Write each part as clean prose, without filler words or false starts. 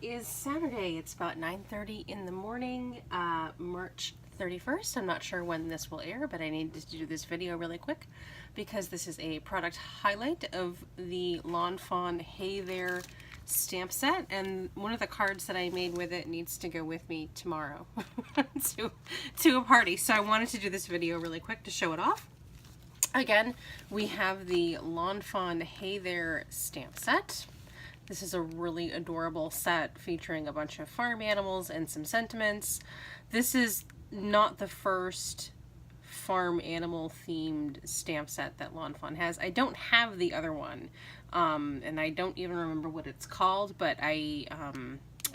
is Saturday. It's about 9:30 in the morning, March 31st. I'm not sure when this will air, but I needed to do this video really quick because this is a product highlight of the Lawn Fawn Hey There stamp set, and one of the cards that I made with it needs to go with me tomorrow to a party. So I wanted to do this video really quick to show it off. Again, we have the Lawn Fawn Hey There stamp set. This is a really adorable set featuring a bunch of farm animals and some sentiments. This is not the first farm animal themed stamp set that Lawn Fawn has. I don't have the other one, and I don't even remember what it's called, but I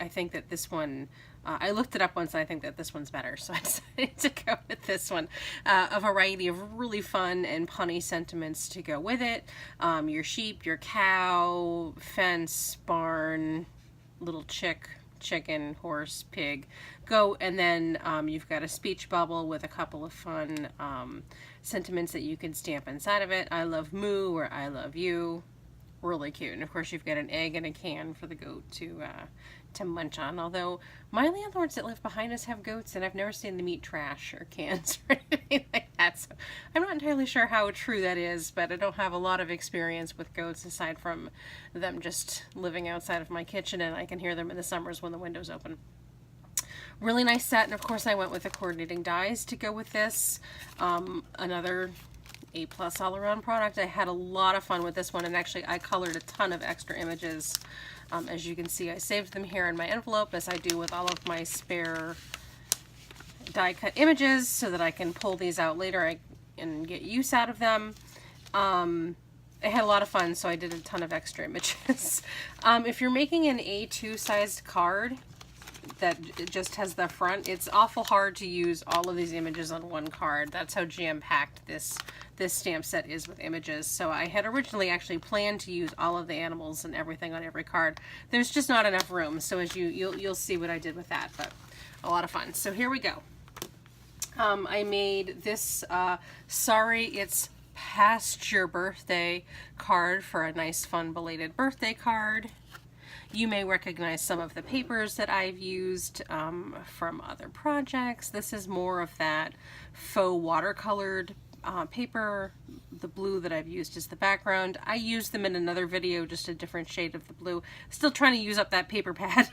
think that this one, I looked it up once and I think that this one's better, so I decided to go with this one. A variety of really fun and punny sentiments to go with it. Your sheep, your cow, fence, barn, little chicken, horse, pig, goat, and then you've got a speech bubble with a couple of fun sentiments that you can stamp inside of it. I love moo or I love you. Really cute. And of course you've got an egg and a can for the goat to munch on, although my landlords that live behind us have goats and I've never seen them eat trash or cans or anything like that, so I'm not entirely sure how true that is, but I don't have a lot of experience with goats aside from them just living outside of my kitchen, and I can hear them in the summers when the window's open. Really nice set, and of course I went with the coordinating dies to go with this. Another A+ all-around product. I had a lot of fun with this one, and actually I colored a ton of extra images. As you can see, I saved them here in my envelope, as I do with all of my spare die cut images, so that I can pull these out later and get use out of them. I had a lot of fun, so I did a ton of extra images. If you're making an A2 sized card that just has the front, it's awful hard to use all of these images on one card. That's how jam-packed this stamp set is with images. So I had originally actually planned to use all of the animals and everything on every card. There's just not enough room, so as you'll see what I did with that, but a lot of fun. So here we go. I made this Sorry It's Past Your Birthday card for a nice fun belated birthday card. You may recognize some of the papers that I've used from other projects. This is more of that faux watercolored paper. The blue that I've used is the background. I used them in another video, just a different shade of the blue. Still trying to use up that paper pad.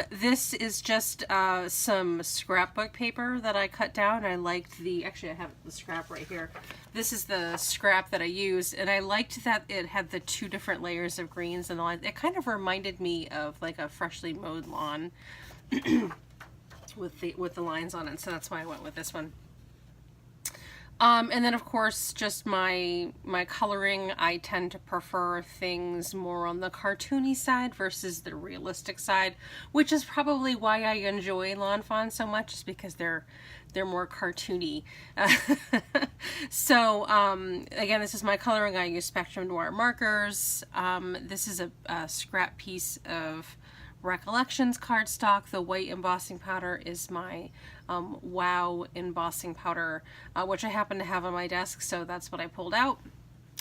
This is just some scrapbook paper that I cut down. I liked actually I have the scrap right here. This is the scrap that I used, and I liked that it had the two different layers of greens and the lines. It kind of reminded me of like a freshly mowed lawn with the lines on it, so that's why I went with this one. And then of course just my coloring. I tend to prefer things more on the cartoony side versus the realistic side, which is probably why I enjoy Lawn Fawn so much, is because they're more cartoony. So again, this is my coloring. I use Spectrum Noir markers. This is a scrap piece of Recollections cardstock. The white embossing powder is my Wow embossing powder, which I happen to have on my desk, so that's what I pulled out.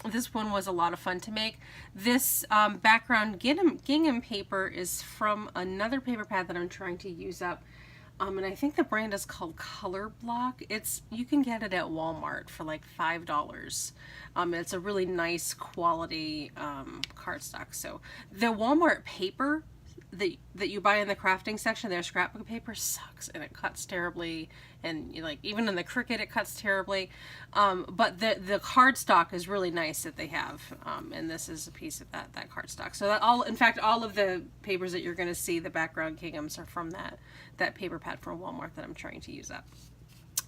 This one was a lot of fun to make. This background gingham paper is from another paper pad that I'm trying to use up, and I think the brand is called Color Block. You can get it at Walmart for like $5. It's a really nice quality cardstock. So the Walmart paper that you buy in the crafting section, their scrapbook paper sucks and it cuts terribly, and even in the Cricut it cuts terribly, but the cardstock is really nice that they have, and this is a piece of that cardstock. So in fact all of the papers that you're going to see, the background ginghams, are from that paper pad from Walmart that I'm trying to use up.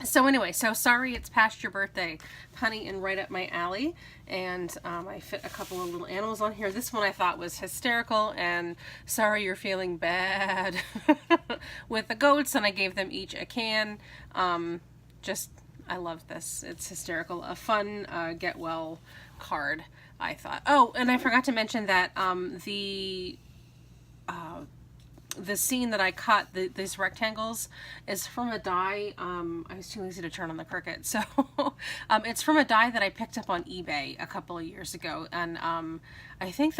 So anyway, so Sorry It's Past Your Birthday, punny and right up my alley, and I fit a couple of little animals on here. This one I thought was hysterical, and Sorry You're Feeling Bad with the goats, and I gave them each a can. I love this. It's hysterical. A fun get well card, I thought. Oh, and I forgot to mention that the scene that I cut, these rectangles, is from a die. I was too lazy to turn on the Cricut, so it's from a die that I picked up on eBay a couple of years ago, and I think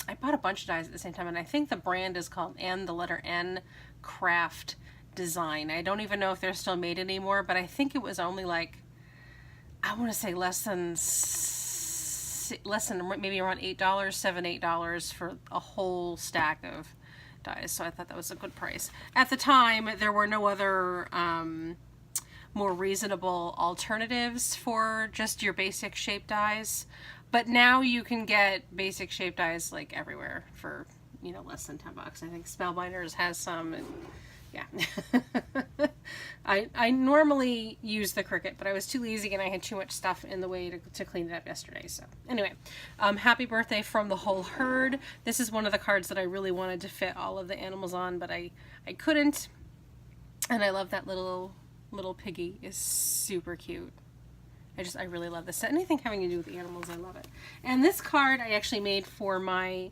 I bought a bunch of dies at the same time, and I think the brand is called the letter N Craft Design. I don't even know if they're still made anymore, but I think it was only like, I want to say less than maybe around $8, $7-8 for a whole stack of dies. So I thought that was a good price. At the time, there were no other more reasonable alternatives for just your basic shape dies. But now you can get basic shape dies like everywhere for, you know, less than $10. I think Spellbinders has some, and yeah. I normally use the Cricut, but I was too lazy and I had too much stuff in the way to clean it up yesterday. So anyway, happy birthday from the whole herd. This is one of the cards that I really wanted to fit all of the animals on, but I couldn't. And I love that little piggy. Is super cute. I really love this. Anything having to do with animals, I love it. And this card I actually made for my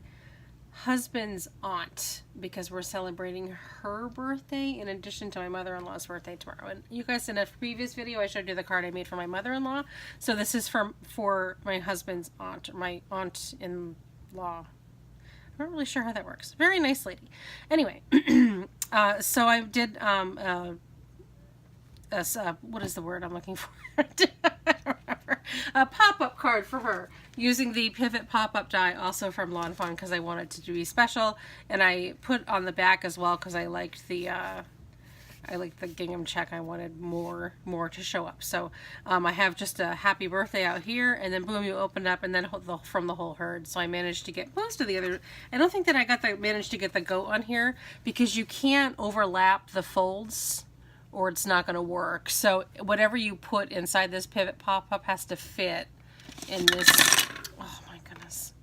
husband's aunt because we're celebrating her birthday in addition to my mother-in-law's birthday tomorrow. And you guys, in a previous video I showed you the card I made for my mother-in-law. So this is for my husband's aunt, or my aunt-in-law. I'm not really sure how that works. Very nice lady. Anyway, so I did what is the word I'm looking for? I don't remember. A pop-up card for her using the Pivot pop-up die, also from Lawn Fawn, because I wanted to be special, and I put on the back as well because I liked the gingham check. I wanted more to show up. So I have just a happy birthday out here, and then boom, you open it up, and then from the whole herd. So I managed to get most of the other. I don't think that I managed to get the goat on here because you can't overlap the folds, or it's not going to work. So whatever you put inside this Pivot pop-up has to fit in this, oh my goodness,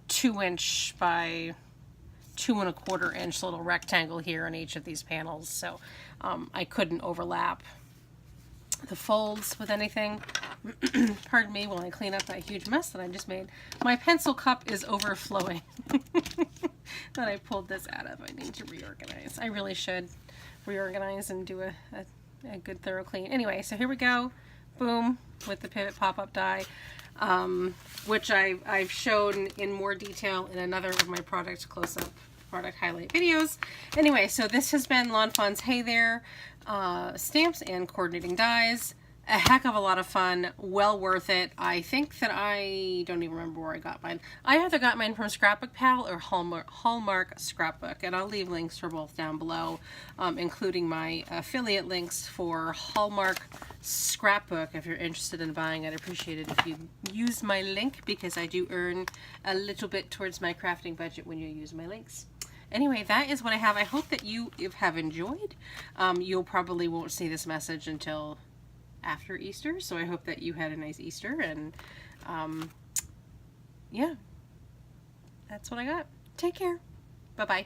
2" by 2 1/4" inch little rectangle here in each of these panels. So I couldn't overlap the folds with anything. Pardon me while I clean up that huge mess that I just made. My pencil cup is overflowing that I pulled this out of. I need to reorganize. I really should reorganize and do a good thorough clean. Anyway, so here we go. Boom, with the Pivot pop-up die, which I've shown in more detail in another of my product close-up, product highlight videos. Anyway, so this has been Lawn Fawn's Hey There stamps and coordinating dies. A heck of a lot of fun, well worth it. I think that I don't even remember where I got mine. I either got mine from Scrapbookpal or Hallmark Scrapbook, and I'll leave links for both down below, including my affiliate links for Hallmark Scrapbook. If you're interested in buying, I'd appreciate it if you use my link, because I do earn a little bit towards my crafting budget when you use my links. Anyway, that is what I have. I hope that you have enjoyed. You'll probably won't see this message until after Easter, so I hope that you had a nice Easter, and yeah, that's what I got. Take care. Bye-bye.